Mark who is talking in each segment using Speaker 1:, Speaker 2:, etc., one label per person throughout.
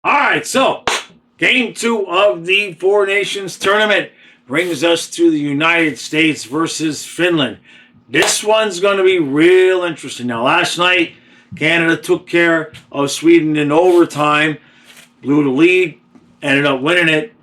Speaker 1: All right, so game 2 of the Four Nations tournament brings us to the United States versus Finland. This one's going to be real interesting. Now, last night, Canada took care of Sweden in overtime, blew the lead, ended up winning it.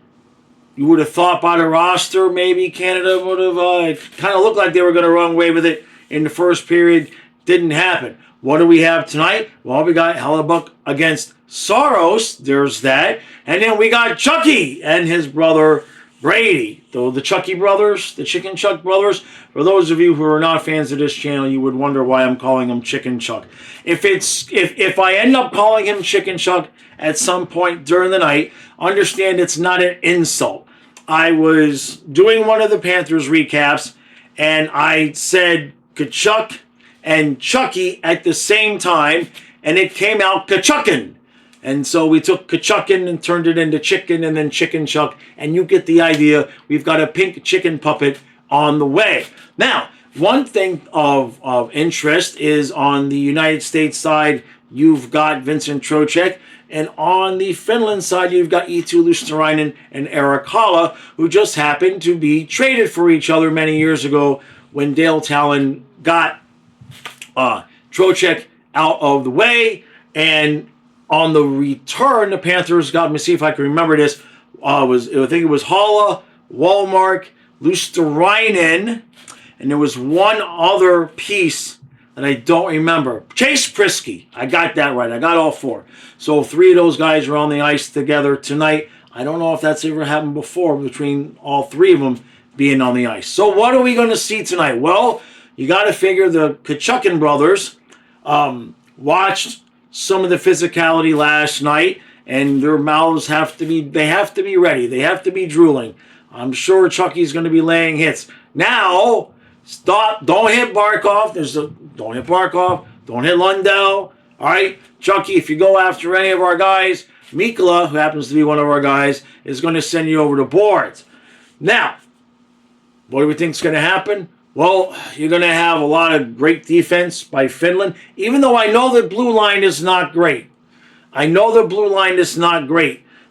Speaker 1: You would have thought by the roster, maybe Canada would have kind of looked like they were going to run away with it in the first period. Didn't happen. What do we have tonight? Well, we got Hellebuck against Saros. There's that. And then we got Chucky and his brother Brady. The Chucky brothers, the Chicken Chuck brothers. For those of you who are not fans of this channel, you would wonder why I'm calling him Chicken Chuck. If I end up calling him Chicken Chuck at some point during the night, understand it's not an insult. I was doing one of the Panthers recaps, and I said Tkachuk and Chucky at the same time, and it came out Tkachukin. And so we took Tkachukin and turned it into chicken, and then Chicken Chuck, and you get the idea. We've got a pink chicken puppet on the way. Now, one thing of interest is on the United States side, you've got Vincent Tkachuk, and on the Finland side, you've got Eetu Luostarinen and Erik Haula, who just happened to be traded for each other many years ago when Dale Talon got Tkachuk out of the way. And on the return, the Panthers got, let me see if I can remember this, I think it was Haula, Wallmark, Luostarinen, and there was one other piece that I don't remember. Chase Prisky. I got that right. I got all four. So 3 of those guys are on the ice together tonight. I don't know if that's ever happened before between all 3 of them being on the ice. So what are we going to see tonight? Well, you got to figure the Tkachukin brothers watched some of the physicality last night, and their mouths have to be ready. They have to be drooling. I'm sure Chucky's going to be laying hits. Now, stop. Don't hit Barkov. Don't hit Barkov. Don't hit Lundell. All right, Chucky, if you go after any of our guys, Mikkola, who happens to be one of our guys, is going to send you over the boards. Now, what do we think is going to happen? Well, you're going to have a lot of great defense by Finland, even though I know the blue line is not great.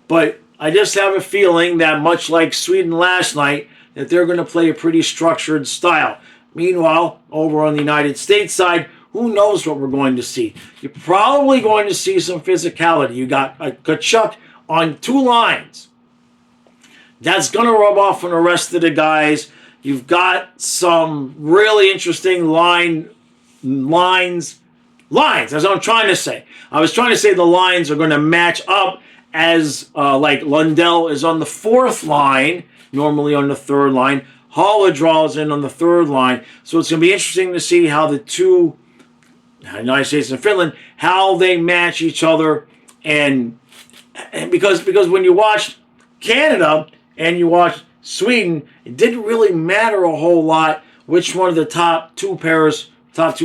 Speaker 1: But I just have a feeling that much like Sweden last night, that they're going to play a pretty structured style. Meanwhile, over on the United States side, who knows what we're going to see? You're probably going to see some physicality. You got a Tkachuk on 2 lines. That's going to rub off on the rest of the guys. You've got some really interesting lines. That's what I'm trying to say. I was trying to say the lines are going to match up as like Lundell is on the 4th line, normally on the 3rd line. Haula draws in on the 3rd line. So it's going to be interesting to see how the two, United States and Finland, how they match each other. And because when you watch Canada and you watch Sweden, it didn't really matter a whole lot which one of the top 2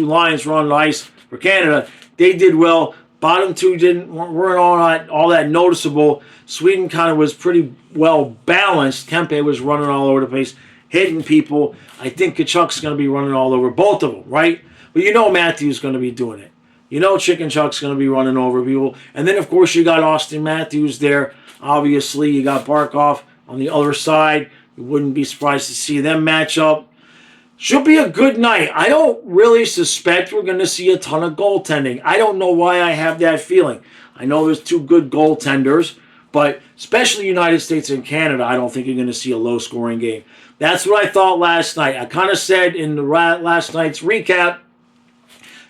Speaker 1: lines were on the ice for Canada. They did well. Bottom 2 weren't all that noticeable. Sweden kind of was pretty well balanced. Kempe was running all over the place, hitting people. I think Tkachuk's going to be running all over both of them, right? But you know Matthews going to be doing it. You know Chicken Chuck's going to be running over people. And then, of course, you got Austin Matthews there. Obviously, you got Barkov on the other side. You wouldn't be surprised to see them match up. Should be a good night. I don't really suspect we're going to see a ton of goaltending. I don't know why I have that feeling. I know there's 2 good goaltenders, but especially United States and Canada, I don't think you're going to see a low-scoring game. That's what I thought last night. I kind of said in the last night's recap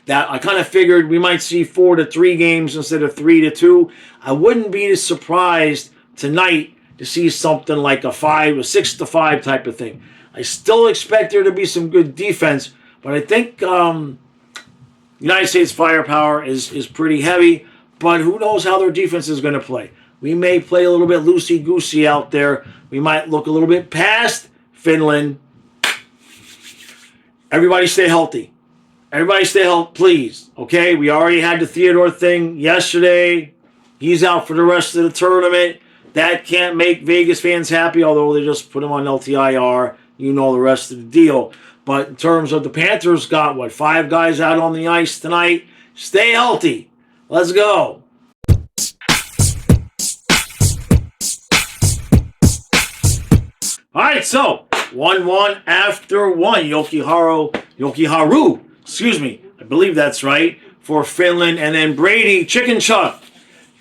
Speaker 1: that I kind of figured we might see 4-3 games instead of 3-2. I wouldn't be surprised tonight to see something like a 6-5 type of thing. I still expect there to be some good defense, but I think United States firepower is pretty heavy, but who knows how their defense is going to play. We may play a little bit loosey-goosey out there. We might look a little bit past Finland. Everybody stay healthy. Everybody stay healthy, please. Okay, we already had the Theodore thing yesterday. He's out for the rest of the tournament. That can't make Vegas fans happy, although they just put him on LTIR. You know the rest of the deal. But in terms of the Panthers, got, 5 guys out on the ice tonight. Stay healthy. Let's go. right, so 1-1 after one. Yokiharu, excuse me, I believe that's right, for Finland. And then Brady Tkachuk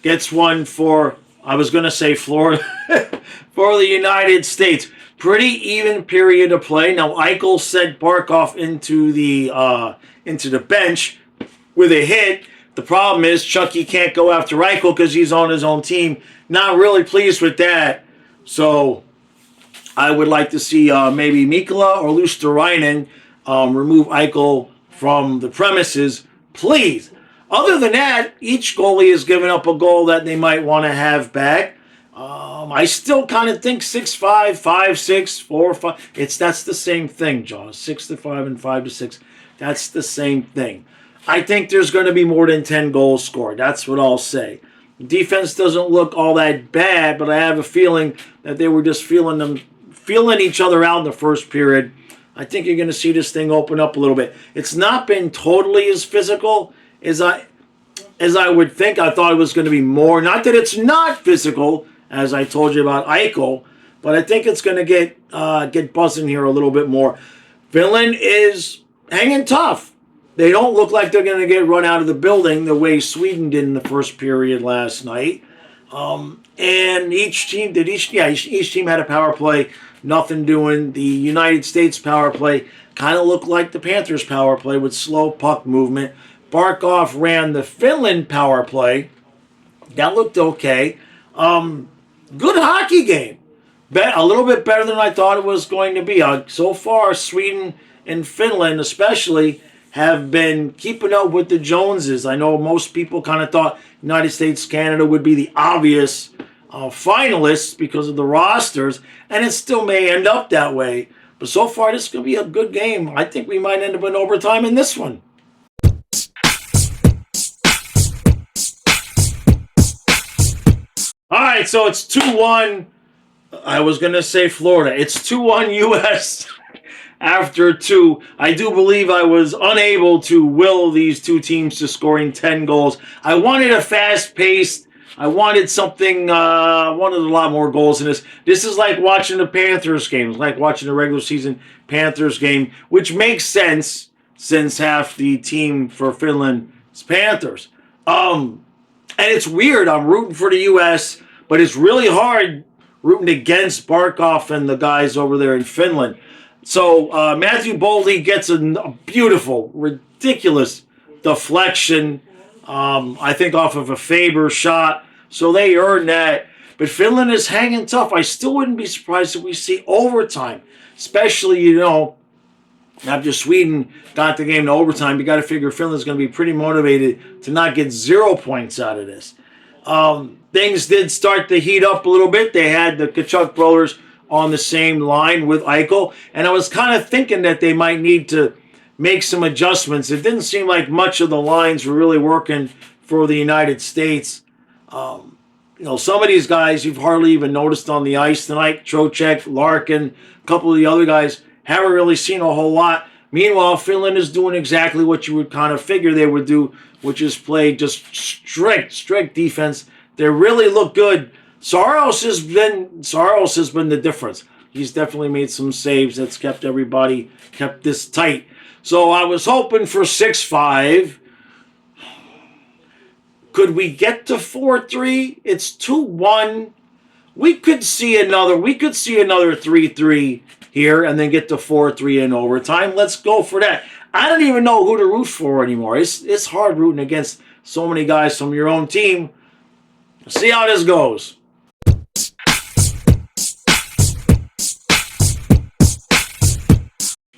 Speaker 1: gets one for, I was going to say Florida, for the United States. Pretty even period of play. Now, Eichel sent Barkov into the bench with a hit. The problem is Chucky can't go after Eichel because he's on his own team. Not really pleased with that. So I would like to see maybe Mikkola or Luosterainen remove Eichel from the premises, please. Other than that, each goalie has given up a goal that they might want to have back. I still kind of think 6-5, 5-6, 4-5. That's the same thing, John. 6-5 and 5-6. That's the same thing. I think there's going to be more than 10 goals scored. That's what I'll say. Defense doesn't look all that bad, but I have a feeling that they were just feeling each other out in the first period. I think you're going to see this thing open up a little bit. It's not been totally as physical as I would think. I thought it was going to be more. Not that it's not physical, as I told you about Eichel, but I think it's going to get buzzing here a little bit more. Finland is hanging tough. They don't look like they're going to get run out of the building the way Sweden did in the first period last night. And each team had a power play. Nothing doing. The United States power play kind of looked like the Panthers power play with slow puck movement. Barkov ran the Finland power play. That looked okay. Good hockey game. A little bit better than I thought it was going to be. So far, Sweden and Finland especially have been keeping up with the Joneses. I know most people kind of thought United States, Canada would be the obvious finalists because of the rosters, and it still may end up that way. But so far, this is going to be a good game. I think we might end up in overtime in this one. All right, so it's 2-1. I was going to say Florida. It's 2-1 U.S. after 2. I do believe I was unable to will these two teams to scoring 10 goals. I wanted a fast-paced. I wanted something, wanted a lot more goals in this. This is like watching the Panthers game. It's like watching the regular season Panthers game, which makes sense since half the team for Finland is Panthers. And it's weird. I'm rooting for the U.S., but it's really hard rooting against Barkov and the guys over there in Finland. So Matthew Boldy gets a beautiful, ridiculous deflection, I think off of a Faber shot. So they earned that. But Finland is hanging tough. I still wouldn't be surprised if we see overtime, especially, after Sweden got the game to overtime. You got to figure Finland's going to be pretty motivated to not get 0 points out of this. Things did start to heat up a little bit. They had the Tkachuk brothers on the same line with Eichel, and I was kind of thinking that they might need to make some adjustments. It didn't seem like much of the lines were really working for the United States. Some of these guys you've hardly even noticed on the ice tonight. Tkachuk, Larkin, a couple of the other guys haven't really seen a whole lot. Meanwhile, Finland is doing exactly what you would kind of figure they would do, which is play just strict defense. They really look good. Saros has been the difference. He's definitely made some saves that's kept this tight. So I was hoping for 6-5. Could we get to 4-3? It's 2-1. We could see another 3-3 here and then get to 4-3 in overtime. Let's go for that. I don't even know who to root for anymore. It's hard rooting against so many guys from your own team. See how this goes.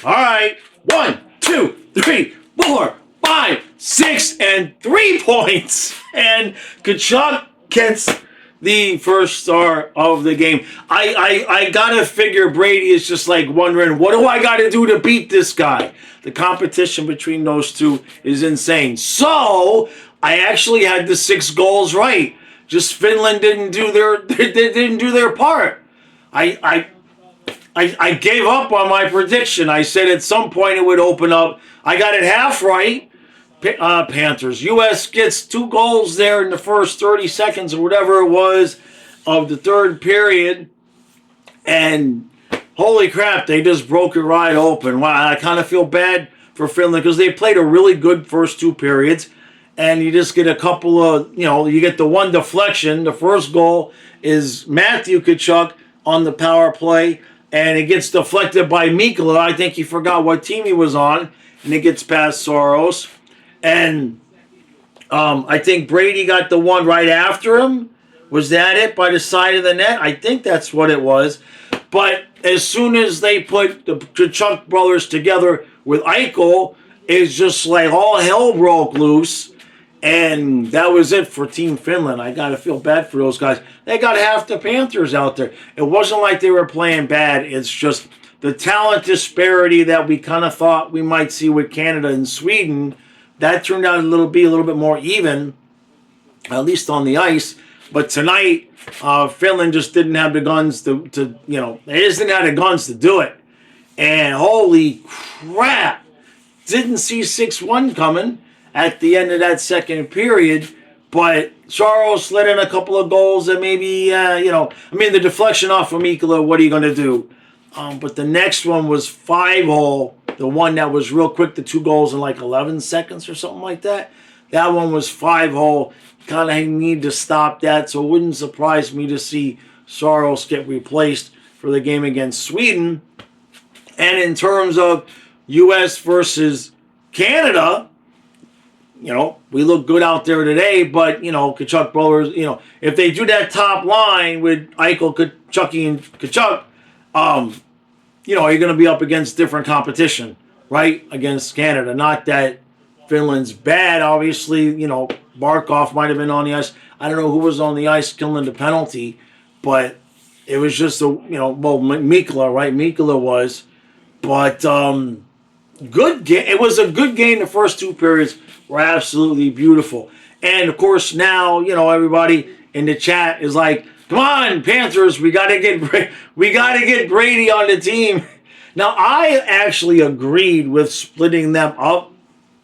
Speaker 1: All right. 1, 2, 3, 4, 5, 6, and 3 points. And Tkachuk gets the first star of the game. I gotta figure Brady is just like wondering, what do I gotta do to beat this guy? The competition between those two is insane. So I actually had the 6 goals right. Just Finland didn't do their part. I gave up on my prediction. I said at some point it would open up. I got it half right. Panthers. U.S. gets 2 goals there in the first 30 seconds or whatever it was of the third period. And holy crap, they just broke it right open. Wow, I kind of feel bad for Finland because they played a really good first two periods, and you just get a couple of, you get the one deflection. The first goal is Matthew Tkachuk on the power play, and it gets deflected by Mikkola. I think he forgot what team he was on, and it gets past Soros. And I think Brady got the one right after him. Was that it, by the side of the net? I think that's what it was. But as soon as they put the Tkachuk brothers together with Eichel, it's just like all hell broke loose. And that was it for Team Finland. I got to feel bad for those guys. They got half the Panthers out there. It wasn't like they were playing bad. It's just the talent disparity that we kind of thought we might see with Canada and Sweden. That turned out a little bit more even, at least on the ice. But tonight, Finland just didn't have the guns they just didn't have the guns to do it. And holy crap, didn't see 6-1 coming at the end of that second period. But Saros let in a couple of goals and maybe, the deflection off of Mikkola, what are you going to do? But the next one was 5-hole, the one that was real quick, the 2 goals in like 11 seconds or something like that. That one was 5-hole. Kind of need to stop that, so it wouldn't surprise me to see Saros get replaced for the game against Sweden. And in terms of U.S. versus Canada, we look good out there today, but, Tkachuk brothers, if they do that top line with Eichel, Tkachuk, and Tkachuk, you're going to be up against different competition, right, against Canada. Not that Finland's bad, obviously, Barkov might have been on the ice. I don't know who was on the ice killing the penalty, but it was just Mikkola, right? Mikkola was. But good game. It was a good game. The first 2 periods were absolutely beautiful. And, of course, now, everybody in the chat is like, come on, Panthers, we got to get Brady on the team. Now, I actually agreed with splitting them up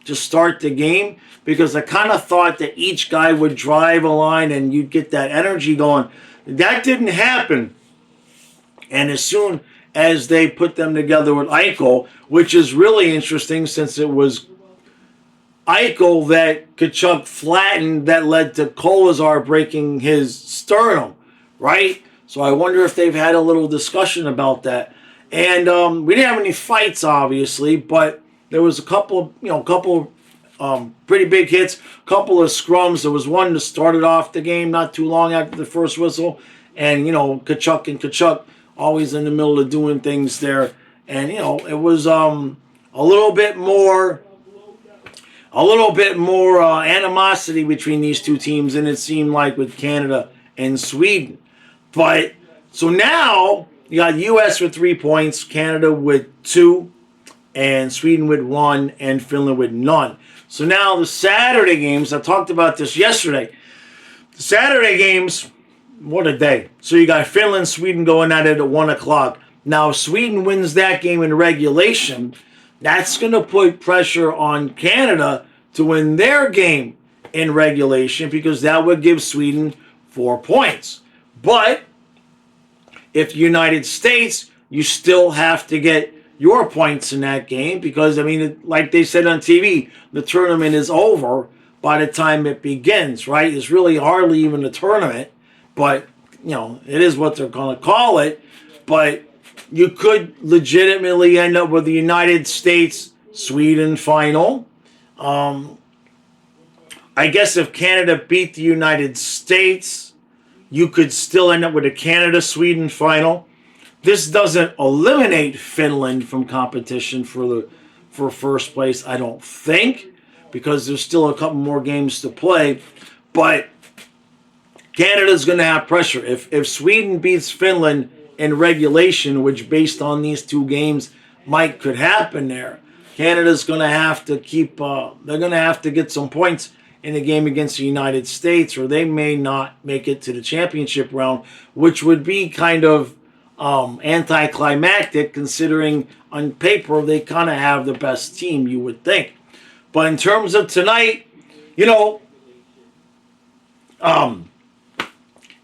Speaker 1: to start the game, because I kind of thought that each guy would drive a line and you'd get that energy going. That didn't happen. And as soon as they put them together with Eichel, which is really interesting since it was Eichel that Tkachuk flattened that led to Kolazar breaking his sternum, right? So I wonder if they've had a little discussion about that. And we didn't have any fights, obviously, but there was a couple pretty big hits, a couple of scrums. There was one that started off the game not too long after the first whistle. And, Tkachuk always in the middle of doing things there. And, it was a little bit more animosity between these two teams than it seemed like with Canada and Sweden. But, so now you got U.S. with 3 points, Canada with 2, and Sweden with 1, and Finland with none. So now the Saturday games, I talked about this yesterday. The Saturday games, what a day. So you got Finland, Sweden going at it at 1 o'clock. Now, if Sweden wins that game in regulation, that's going to put pressure on Canada to win their game in regulation, because that would give Sweden 4 points. But if the United States, you still have to get your points in that game, because, like they said on TV, the tournament is over by the time it begins, right? It's really hardly even a tournament, but, it is what they're going to call it. But you could legitimately end up with the United States-Sweden final. I guess if Canada beat the United States, you could still end up with a Canada-Sweden final. This doesn't eliminate Finland from competition for first place, I don't think, because there's still a couple more games to play. But Canada's going to have pressure. If Sweden beats Finland in regulation, which based on these 2 games could happen there, Canada's going to have to they're going to have to get some points in a game against the United States, or they may not make it to the championship round, which would be kind of anticlimactic, considering on paper they kind of have the best team, you would think. But in terms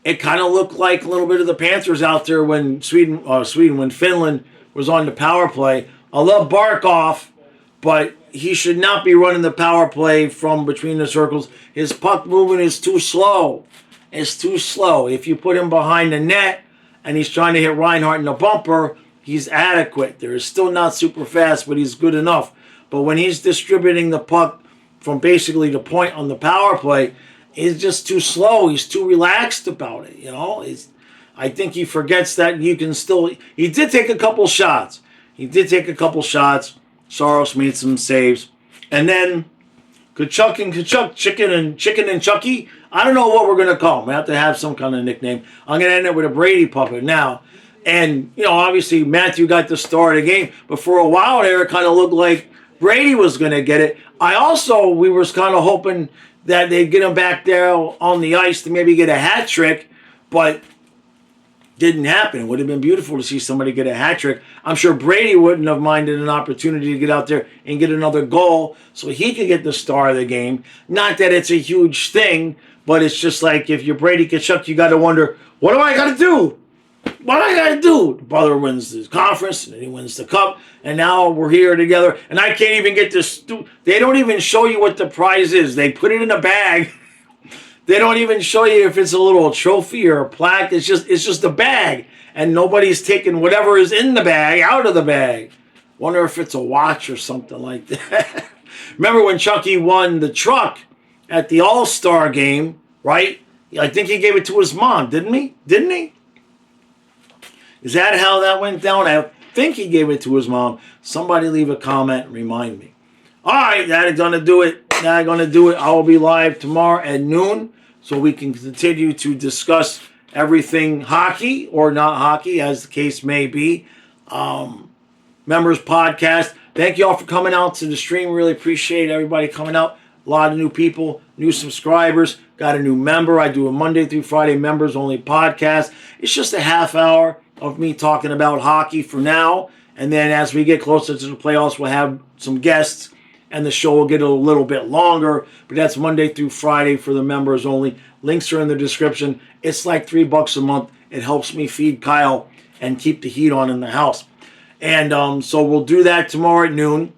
Speaker 1: it kind of looked like a little bit of the Panthers out there when when Finland was on the power play. I love Barkov, but he should not be running the power play from between the circles. His puck movement is too slow. It's too slow. If you put him behind the net and he's trying to hit Reinhart in the bumper, he's adequate. They're still not super fast, but he's good enough. But when he's distributing the puck from basically the point on the power play, he's just too slow. He's too relaxed about it, you know. I think he forgets that you can still... He did take a couple shots. Saros made some saves. And then Tkachuk, Chicken and Chucky. I don't know what we're going to call him. I have to have some kind of nickname. I'm going to end up with a Brady puppet now. And, you know, obviously Matthew got the star of the game. But for a while there, it kind of looked like Brady was going to get it. We were kind of hoping that they'd get him back there on the ice to maybe get a hat trick. But didn't happen. It would have been beautiful to see somebody get a hat trick. I'm sure Brady wouldn't have minded an opportunity to get out there and get another goal so he could get the star of the game. Not that it's a huge thing, but it's just like if you're Brady Tkachuk, you got to wonder, what do I got to do? What do I got to do? The brother wins the conference, and then he wins the cup, and now we're here together, and I can't even get this. They don't even show you what the prize is. They put it in a bag. They don't even show you if it's a little trophy or a plaque. It's just a bag, and nobody's taking whatever is in the bag out of the bag. Wonder if it's a watch or something like that. Remember when Chucky won the truck at the All-Star game, right? I think he gave it to his mom, didn't he? Didn't he? Is that how that went down? I think he gave it to his mom. Somebody leave a comment and remind me. All right, that is going to do it. I will be live tomorrow at noon so we can continue to discuss everything hockey or not hockey, as the case may be. Members podcast. Thank you all for coming out to the stream. Really appreciate everybody coming out. A lot of new people, new subscribers. Got a new member. I do a Monday through Friday members only podcast. It's just a half hour of me talking about hockey for now. And then as we get closer to the playoffs, we'll have some guests. And the show will get a little bit longer, but that's Monday through Friday for the members only. Links are in the description. It's like $3 a month. It helps me feed Kyle and keep the heat on in the house. And so we'll do that tomorrow at noon.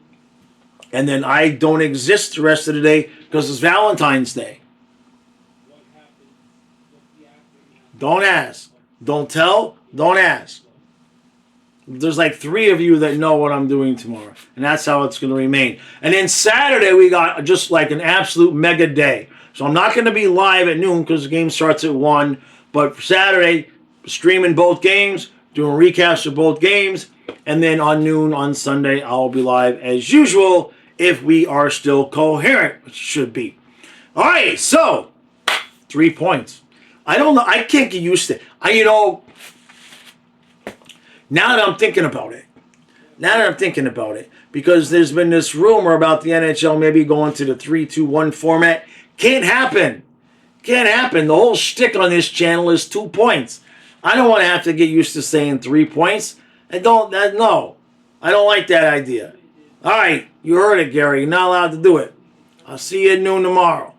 Speaker 1: And then I don't exist the rest of the day because it's Valentine's Day. Don't ask. Don't tell. Don't ask. There's like 3 of you that know what I'm doing tomorrow. And that's how it's going to remain. And then Saturday, we got just like an absolute mega day. So I'm not going to be live at noon because the game starts at 1. But for Saturday, streaming both games, doing recaps of both games. And then on noon on Sunday, I'll be live as usual if we are still coherent, which should be. All right, so 3 points. I don't know. I can't get used to it. Now that I'm thinking about it, because there's been this rumor about the NHL maybe going to the 3-2-1 format. Can't happen. The whole shtick on this channel is 2 points. I don't want to have to get used to saying 3 points. I don't like that idea. All right, you heard it, Gary. You're not allowed to do it. I'll see you at noon tomorrow.